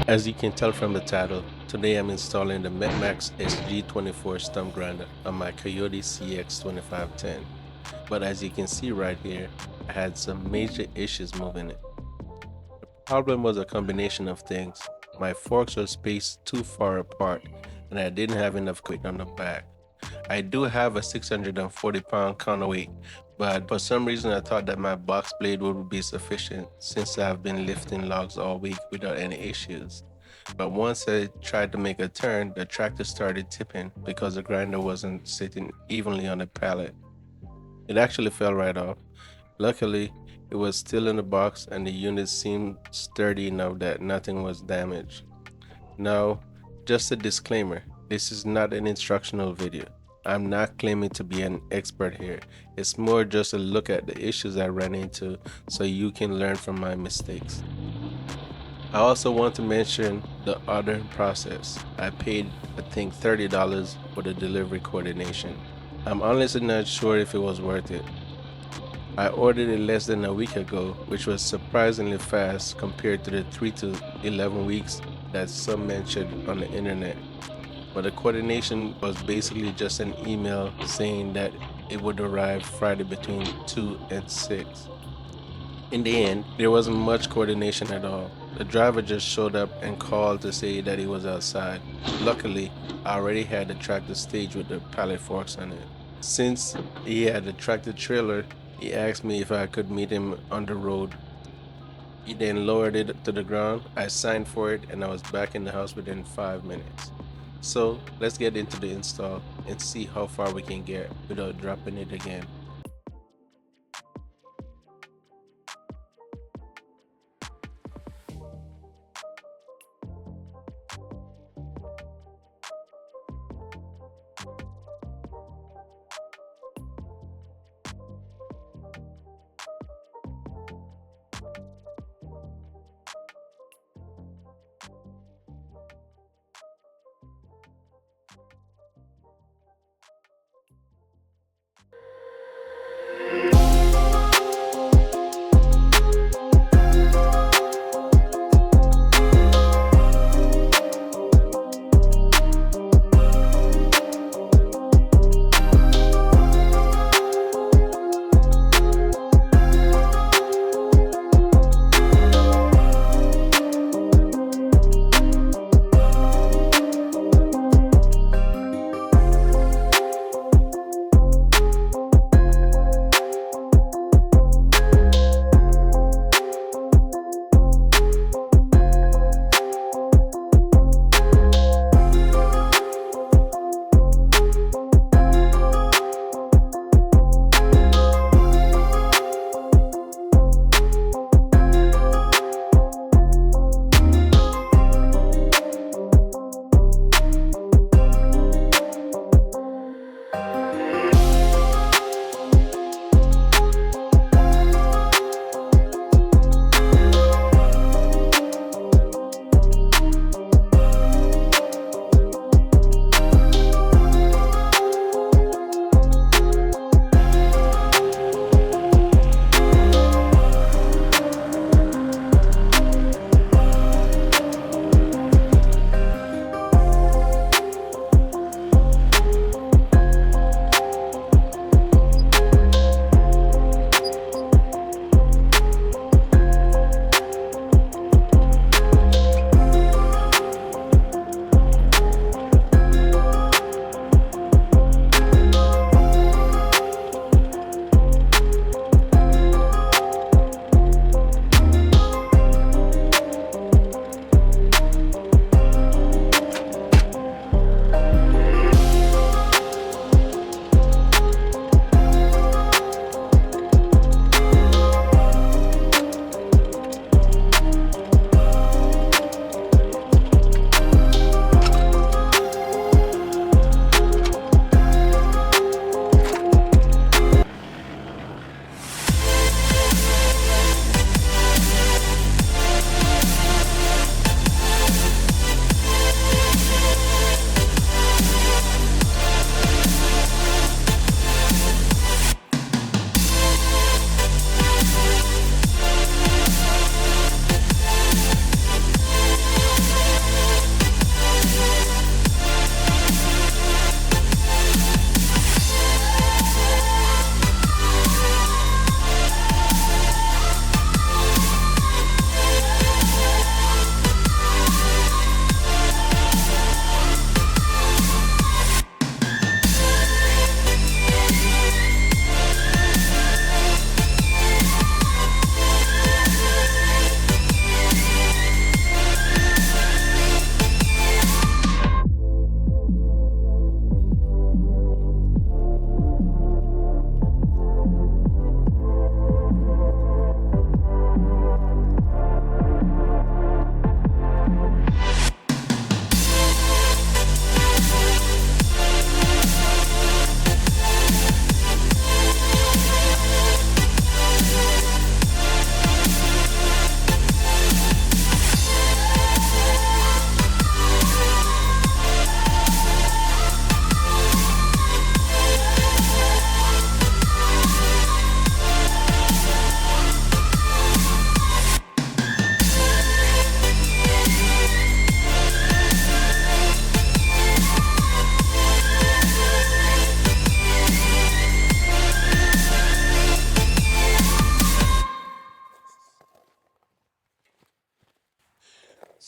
As you can tell from the title, today I'm installing the MechMaxx SG24 stump grinder on my Kioti CX2510. But as you can see right here, I had some major issues moving it. The problem was a combination of things. My forks were spaced too far apart and I didn't have enough weight on the back. I do have a 640-pound counterweight, but for some reason I thought that my box blade would be sufficient since I've been lifting logs all week without any issues. But once I tried to make a turn, the tractor started tipping because the grinder wasn't sitting evenly on the pallet. It actually fell right off. Luckily, it was still in the box and the unit seemed sturdy enough that nothing was damaged. Now, just a disclaimer, this is not an instructional video. I'm not claiming to be an expert here. It's more just a look at the issues I ran into so you can learn from my mistakes. I also want to mention the ordering process. I paid, I think, $30 for the delivery coordination. I'm honestly not sure if it was worth it. I ordered it less than a week ago, which was surprisingly fast compared to the 3 to 11 weeks that some mentioned on the internet. But the coordination was basically just an email saying that it would arrive Friday between 2 and 6. In the end, there wasn't much coordination at all. The driver just showed up and called to say that he was outside. Luckily, I already had the tractor stage with the pallet forks on it. Since he had the tractor trailer, he asked me if I could meet him on the road. He then lowered it to the ground. I signed for it and I was back in the house within 5 minutes. So let's get into the install and see how far we can get without dropping it again.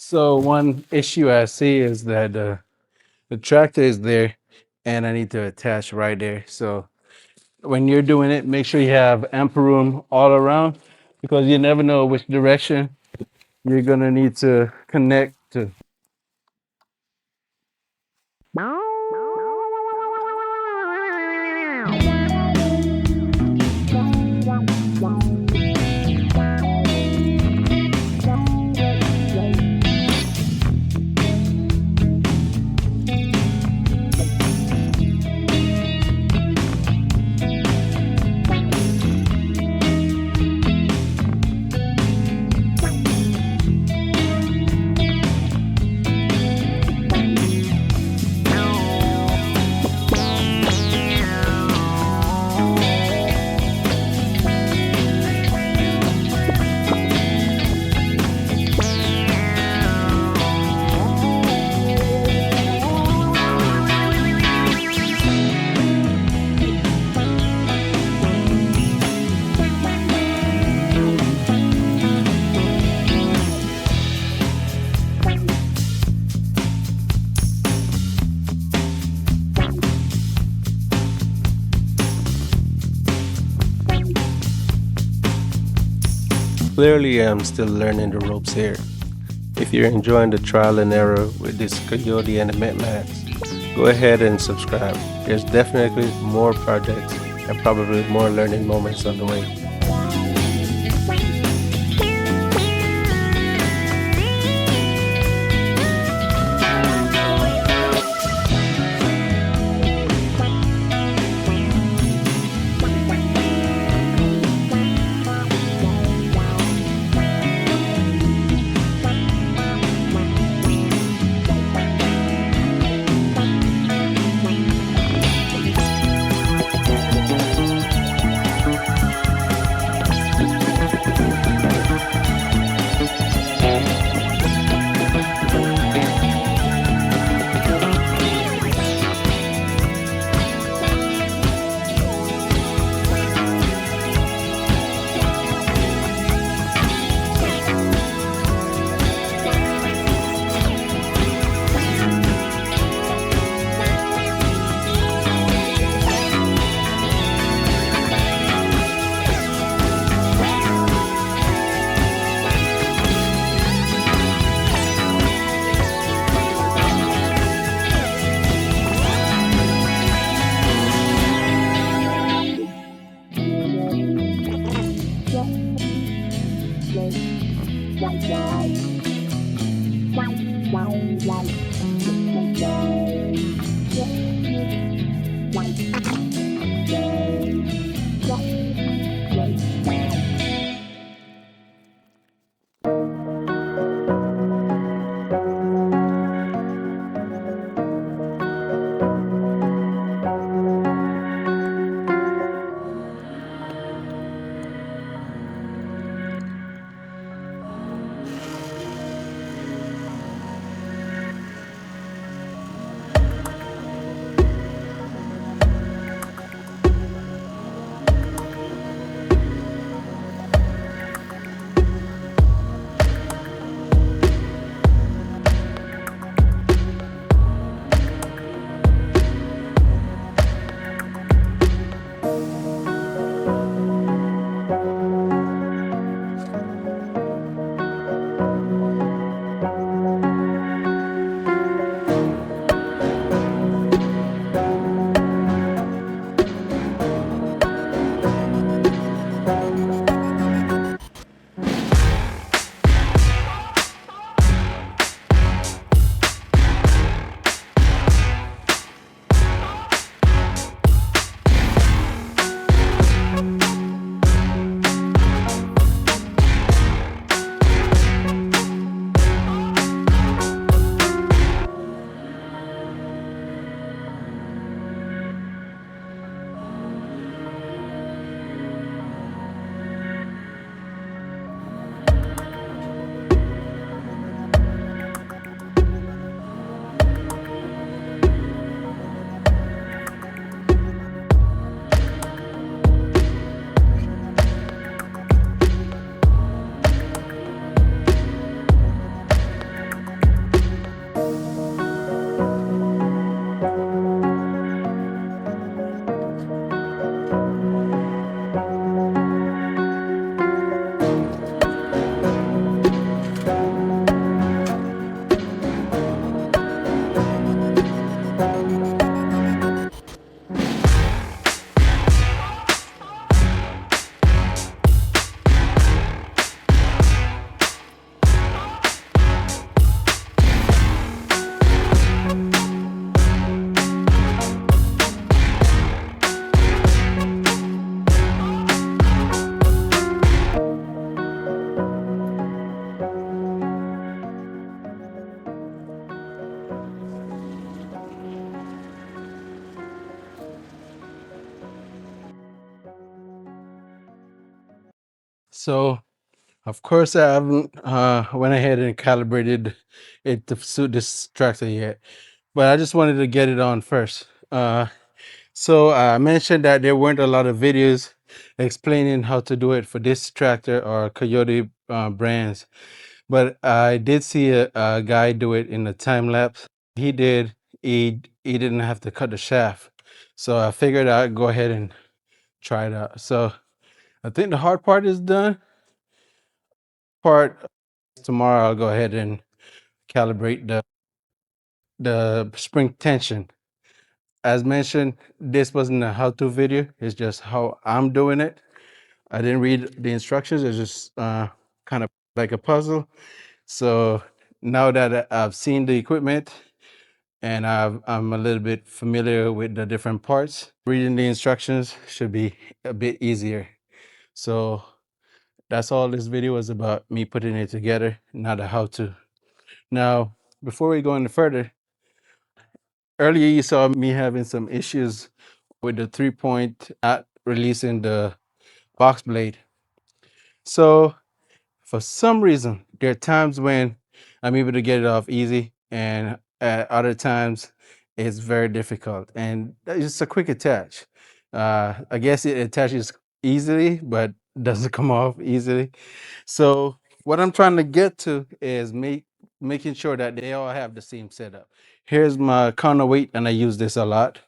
So one issue I see is that the tractor is there and I need to attach right there. So when you're doing it, make sure you have ample room all around because you never know which direction you're gonna need to connect to. Clearly, I'm still learning the ropes here. If you're enjoying the trial and error with this Kioti and the MechMaxx, go ahead and subscribe. There's definitely more projects and probably more learning moments on the way. So of course I haven't went ahead and calibrated it to suit this tractor yet, but I just wanted to get it on first. So I mentioned that there weren't a lot of videos explaining how to do it for this tractor or Coyote brands, but I did see a guy do it in a time lapse. He did. He didn't have to cut the shaft, so I figured I'd go ahead and try it out. So I think the hard part is done. Part tomorrow I'll go ahead and calibrate the spring tension. As mentioned, this wasn't a how-to video. It's just how I'm doing it. I didn't read the instructions. It's just kind of like a puzzle. So now that I've seen the equipment and I'm a little bit familiar with the different parts, reading the instructions should be a bit easier. So that's all this video was about, me putting it together, not a how-to. Now, before we go any further, earlier you saw me having some issues with the 3-point not releasing the box blade. So for some reason, there are times when I'm able to get it off easy, and at other times it's very difficult. And it's just a quick attach. I guess it attaches easily, but doesn't come off easily. So what I'm trying to get to is making sure that they all have the same setup. Here's my counterweight, and I use this a lot.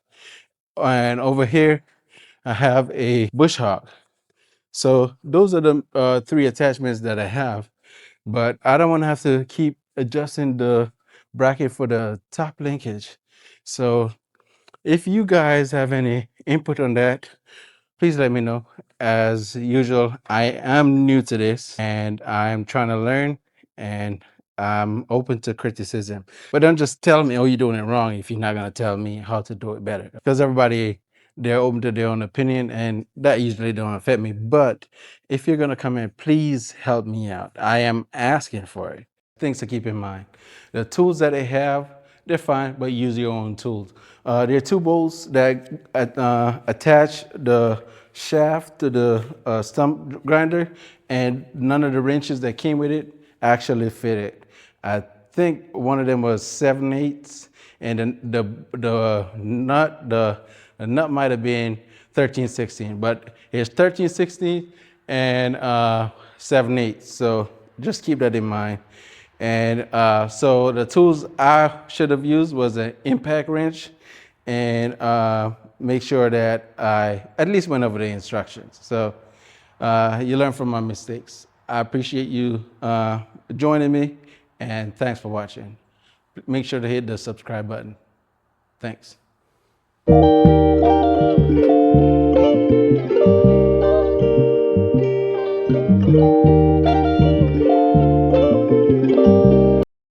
And over here, I have a bush hog. So those are the three attachments that I have, but I don't want to have to keep adjusting the bracket for the top linkage. So if you guys have any input on that, please let me know. As usual, I am new to this and I'm trying to learn, and I'm open to criticism. But don't just tell me, oh, you're doing it wrong, if you're not going to tell me how to do it better. Because everybody, they're open to their own opinion, and that usually don't affect me. But if you're going to come in, please help me out. I am asking for it. Things to keep in mind. The tools that they have, they're fine, but use your own tools. There are two bolts that attach the shaft to the stump grinder, and none of the wrenches that came with it actually fit it. I think one of them was 7/8, and then the nut might have been 13/16, but it's 13/16 and 7/8. So just keep that in mind. And so the tools I should have used was an impact wrench, and make sure that I at least went over the instructions. So you learn from my mistakes. I appreciate you joining me, and thanks for watching. Make sure to hit the subscribe button. Thanks.